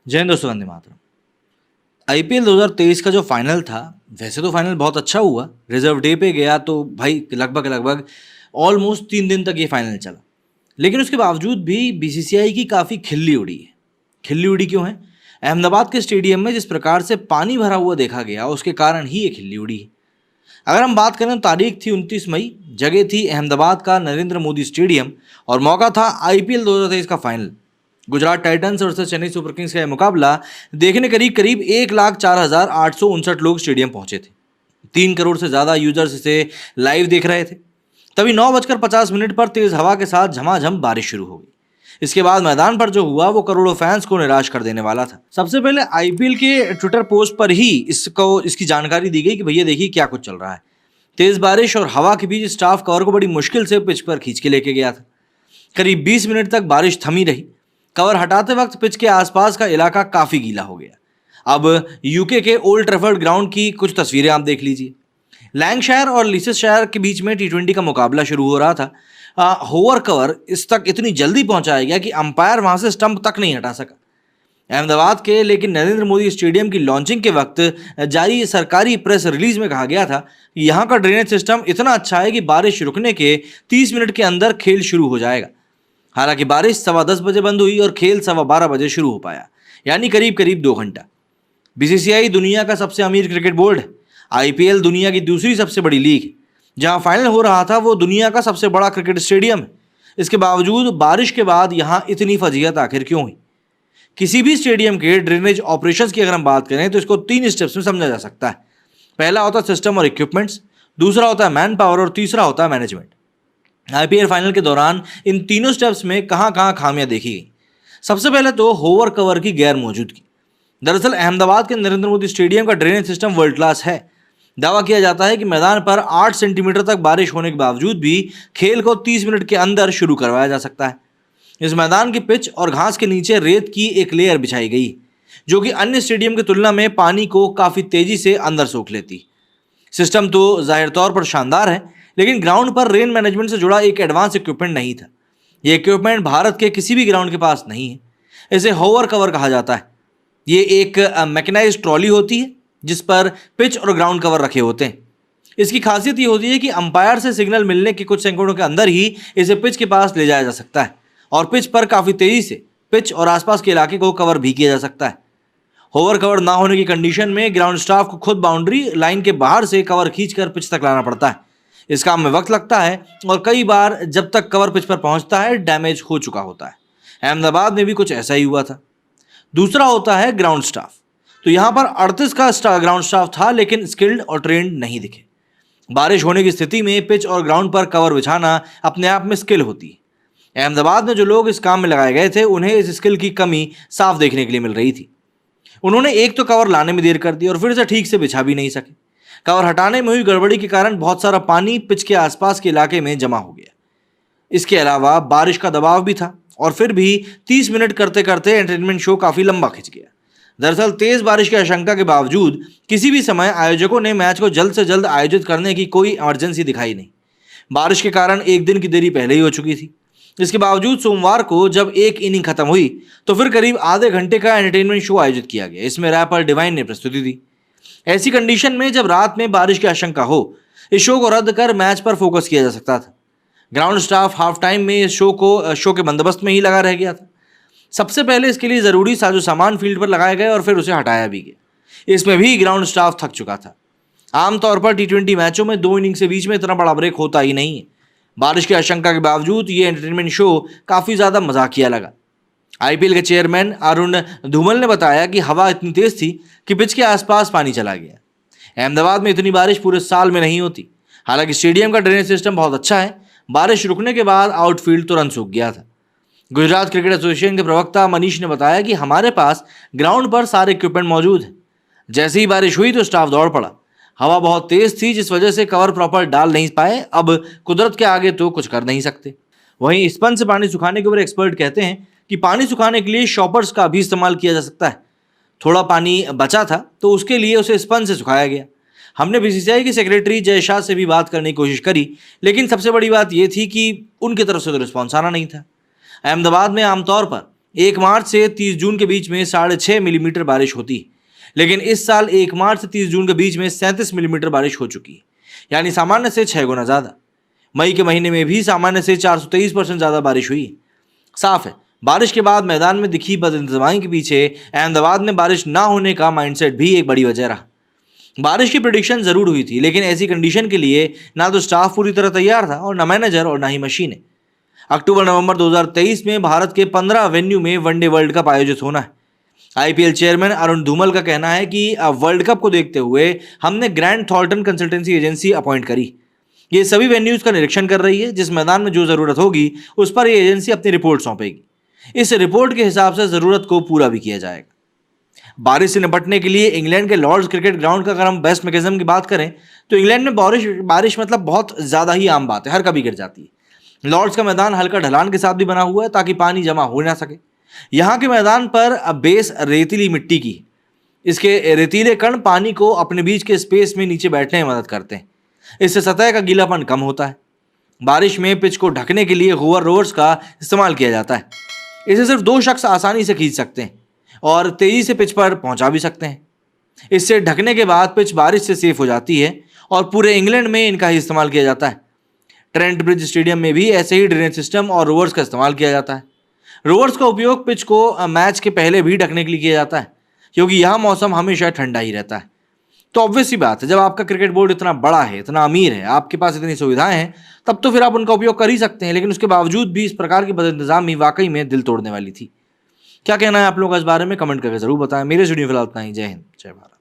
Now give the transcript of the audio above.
जय हिंद दोस्तों, वंदे मातरम। आईपीएल 2023 का जो फाइनल था, वैसे तो फाइनल बहुत अच्छा हुआ। रिजर्व डे पे गया तो भाई लगभग लगभग ऑलमोस्ट 3 दिन तक ये फाइनल चला। लेकिन उसके बावजूद भी बीसीसीआई की काफ़ी खिल्ली उड़ी है। खिल्ली उड़ी क्यों है? अहमदाबाद के स्टेडियम में जिस प्रकार से पानी भरा हुआ देखा गया, उसके कारण ही ये खिल्ली उड़ी है। अगर हम बात करें तो तारीख थी 29 मई, जगह थी अहमदाबाद का नरेंद्र मोदी स्टेडियम और मौका था आईपीएल 2023 का final. Gujarat Titans versus Chennai super Kings का यह मुकाबला देखने करीब करीब 1,04,859 लोग स्टेडियम पहुंचे थे। 3 करोड़ से ज़्यादा यूजर्स इसे लाइव देख रहे थे। तभी 9:50 पर तेज हवा के साथ झमाझम बारिश शुरू हो गई। इसके बाद मैदान पर जो हुआ वो करोड़ों फैंस को निराश कर देने वाला था। सबसे पहले आईपीएल के ट्विटर पोस्ट पर ही इसकी जानकारी दी गई कि भैया देखिए क्या कुछ चल रहा है। तेज बारिश और हवा के बीच स्टाफ कवर को बड़ी मुश्किल से पिच पर खींच के लेके गया था। करीब 20 मिनट तक बारिश थमी रही। कवर हटाते वक्त पिच के आसपास का इलाका काफी गीला हो गया। अब यूके के ओल्ड ट्रैफर्ड ग्राउंड की कुछ तस्वीरें आप देख लीजिए। लैंकशायर और लीसेस्टायर के बीच में टी20 का मुकाबला शुरू हो रहा था। होवर कवर इस तक इतनी जल्दी पहुंचाया गया कि अंपायर वहां से स्टंप तक नहीं हटा सका। अहमदाबाद के लेकिन नरेंद्र मोदी स्टेडियम की लॉन्चिंग के वक्त जारी सरकारी प्रेस रिलीज में कहा गया था कि यहाँ का ड्रेनेज सिस्टम इतना अच्छा है कि बारिश रुकने के 30 मिनट के अंदर खेल शुरू हो जाएगा। हालांकि बारिश 10:15 बजे बंद हुई और खेल 12:15 बजे शुरू हो पाया, यानी करीब करीब 2 घंटा। बीसीसीआई दुनिया का सबसे अमीर क्रिकेट बोर्ड है। आईपीएल दुनिया की दूसरी सबसे बड़ी लीग है। जहां फाइनल हो रहा था वो दुनिया का सबसे बड़ा क्रिकेट स्टेडियम है। इसके बावजूद बारिश के बाद यहां इतनी फजीहत आखिर क्यों हुई? किसी भी स्टेडियम के ड्रेनेज ऑपरेशंस की अगर हम बात करें तो इसको 3 स्टेप्स में समझा जा सकता है। पहला होता है सिस्टम और इक्विपमेंट्स, दूसरा होता है मैन पावर और तीसरा होता है मैनेजमेंट। आईपीएल फाइनल के दौरान इन तीनों स्टेप्स में कहां कहां खामियां देखी गई। सबसे पहले तो होवर कवर की गैर मौजूदगी। दरअसल अहमदाबाद के नरेंद्र मोदी स्टेडियम का ड्रेनेज सिस्टम वर्ल्ड क्लास है। दावा किया जाता है कि मैदान पर 8 सेंटीमीटर तक बारिश होने के बावजूद भी खेल को 30 मिनट के अंदर शुरू करवाया जा सकता है। इस मैदान की पिच और घास के नीचे रेत की एक लेयर बिछाई गई, जो कि अन्य स्टेडियम की तुलना में पानी को काफी तेजी से अंदर सोख लेती। सिस्टम तो जाहिर तौर पर शानदार है, लेकिन ग्राउंड पर रेन मैनेजमेंट से जुड़ा एक एडवांस इक्विपमेंट नहीं था। यह इक्विपमेंट भारत के किसी भी ग्राउंड के पास नहीं है। इसे होवर कवर कहा जाता है। ये एक मैकेनाइज्ड ट्रॉली होती है जिस पर पिच और ग्राउंड कवर रखे होते हैं। इसकी खासियत ये होती है कि अंपायर से सिग्नल मिलने के कुछ सेकंडों के अंदर ही इसे पिच के पास ले जाया जा सकता है और पिच पर काफ़ी तेज़ी से पिच और आसपास के इलाके को कवर भी किया जा सकता है। होवर कवर ना होने की कंडीशन में ग्राउंड स्टाफ को खुद बाउंड्री लाइन के बाहर से कवर खींचकर पिच तक लाना पड़ता है। इस काम में वक्त लगता है और कई बार जब तक कवर पिच पर पहुंचता है डैमेज हो चुका होता है। अहमदाबाद में भी कुछ ऐसा ही हुआ था। दूसरा होता है ग्राउंड स्टाफ। तो यहाँ पर 38 का ग्राउंड स्टाफ था, लेकिन स्किल्ड और ट्रेंड नहीं दिखे। बारिश होने की स्थिति में पिच और ग्राउंड पर कवर बिछाना अपने आप में स्किल होती है। अहमदाबाद में जो लोग इस काम में लगाए गए थे उन्हें इस स्किल की कमी साफ देखने के लिए मिल रही थी। उन्होंने एक तो कवर लाने में देर कर दी और फिर से ठीक से बिछा भी नहीं सके। कवर हटाने में हुई गड़बड़ी के कारण बहुत सारा पानी पिच के आसपास के इलाके में जमा हो गया। इसके अलावा बारिश का दबाव भी था और फिर भी 30 मिनट करते करते एंटरटेनमेंट शो काफ़ी लंबा खिंच गया। दरअसल तेज बारिश की आशंका के बावजूद किसी भी समय आयोजकों ने मैच को जल्द से जल्द आयोजित करने की कोई इमरजेंसी दिखाई नहीं। बारिश के कारण एक दिन की देरी पहले ही हो चुकी थी। इसके बावजूद सोमवार को जब एक इनिंग खत्म हुई तो फिर करीब आधे घंटे का एंटरटेनमेंट शो आयोजित किया गया। इसमें रैपर डिवाइन ने प्रस्तुति दी। ऐसी कंडीशन में जब रात में बारिश की आशंका हो, इस शो को रद्द कर मैच पर फोकस किया जा सकता था। ग्राउंड स्टाफ हाफ टाइम में इस शो के बंदोबस्त में ही लगा रह गया था। सबसे पहले इसके लिए ज़रूरी साजो सामान फील्ड पर लगाए गए और फिर उसे हटाया भी गया। इसमें भी ग्राउंड स्टाफ थक चुका था। आमतौर पर टी20 मैचों में 2 इनिंग्स के बीच में इतना बड़ा ब्रेक होता ही नहीं है। बारिश की आशंका के बावजूद ये एंटरटेनमेंट शो काफ़ी ज़्यादा मजाकिया लगा। आईपीएल के चेयरमैन अरुण धूमल ने बताया कि हवा इतनी तेज़ थी कि पिच के आसपास पानी चला गया। अहमदाबाद में इतनी बारिश पूरे साल में नहीं होती। हालांकि स्टेडियम का ड्रेनेज सिस्टम बहुत अच्छा है। बारिश रुकने के बाद आउटफील्ड तुरंत सूख गया था। गुजरात क्रिकेट एसोसिएशन के प्रवक्ता मनीष ने बताया कि हमारे पास ग्राउंड पर सारे इक्विपमेंट मौजूद हैं। जैसे ही बारिश हुई तो स्टाफ दौड़ पड़ा। हवा बहुत तेज थी जिस वजह से कवर प्रॉपर डाल नहीं पाए। अब कुदरत के आगे तो कुछ कर नहीं सकते। वहीं स्पंज से पानी सुखाने के ऊपर एक्सपर्ट कहते हैं कि पानी सुखाने के लिए शॉपर्स का भी इस्तेमाल किया जा सकता है। थोड़ा पानी बचा था तो उसके लिए उसे स्पंज से सुखाया गया। हमने बीसीसीआई की सेक्रेटरी जय शाह से भी बात करने की कोशिश करी, लेकिन सबसे बड़ी बात यह थी कि उनकी तरफ से तो रिस्पॉन्स आना नहीं था। अहमदाबाद में आमतौर पर 1 मार्च से 30 जून के बीच में 6.5 मिलीमीटर बारिश होती, लेकिन इस साल 1 मार्च से 30 जून के बीच में 37 मिलीमीटर बारिश हो चुकी है, यानी सामान्य से 6 गुना ज़्यादा। मई के महीने में भी सामान्य से 423% ज़्यादा बारिश हुई। साफ है, बारिश के बाद मैदान में दिखी बदइंतजामी के पीछे अहमदाबाद में बारिश ना होने का माइंडसेट भी एक बड़ी वजह रहा। बारिश की प्रिडिक्शन जरूर हुई थी, लेकिन ऐसी कंडीशन के लिए ना तो स्टाफ पूरी तरह तैयार था और ना मैनेजर और ना ही मशीनें। अक्टूबर-नवंबर 2023 में भारत के 15 वेन्यू में वनडे वर्ल्ड कप आयोजित होना है। आईपीएल चेयरमैन अरुण धूमल का कहना है कि वर्ल्ड कप को देखते हुए हमने Grant Thornton consultancy agency appoint करी। ये सभी वेन्यूज का निरीक्षण कर रही है, जिस मैदान में जो जरूरत होगी उस पर ये एजेंसी अपनी रिपोर्ट सौंपेगी। इस रिपोर्ट के हिसाब से जरूरत को पूरा भी किया जाएगा। बारिश से निपटने के लिए इंग्लैंड के लॉर्ड्स क्रिकेट ग्राउंड का अगर हम बेस्ट मैकेनिज्म की बात करें तो इंग्लैंड में बारिश मतलब बहुत ज़्यादा ही आम बात है, हर कभी गिर जाती है। लॉर्ड्स का मैदान हल्का ढलान के साथ भी बना हुआ है ताकि पानी जमा हो ना सके। यहाँ के मैदान पर बेस रेतीली मिट्टी की, इसके रेतीले कण पानी को अपने बीच के स्पेस में नीचे बैठने में मदद करते हैं। इससे सतह का गीलापन कम होता है। बारिश में पिच को ढकने के लिए होवर रोवर्स का इस्तेमाल किया जाता है। इसे सिर्फ 2 शख्स आसानी से खींच सकते हैं और तेजी से पिच पर पहुंचा भी सकते हैं। इससे ढकने के बाद पिच बारिश से सेफ हो जाती है और पूरे इंग्लैंड में इनका ही इस्तेमाल किया जाता है। ट्रेंट ब्रिज स्टेडियम में भी ऐसे ही ड्रेनेज सिस्टम और रोवर्स का इस्तेमाल किया जाता है। रोवर्स का उपयोग पिच को मैच के पहले भी ढकने के लिए किया जाता है, क्योंकि यहाँ मौसम हमेशा ठंडा ही रहता है। तो ऑब्वियस सी बात है, जब आपका क्रिकेट बोर्ड इतना बड़ा है, इतना अमीर है, आपके पास इतनी सुविधाएं हैं, तब तो फिर आप उनका उपयोग कर ही सकते हैं। लेकिन उसके बावजूद भी इस प्रकार की बदइंतजामी वाकई में दिल तोड़ने वाली थी। क्या कहना है आप लोगों का इस बारे में, कमेंट करके जरूर बताएं। मेरे वीडियो फिलहाल इतना ही। जय हिंद, जय भारत।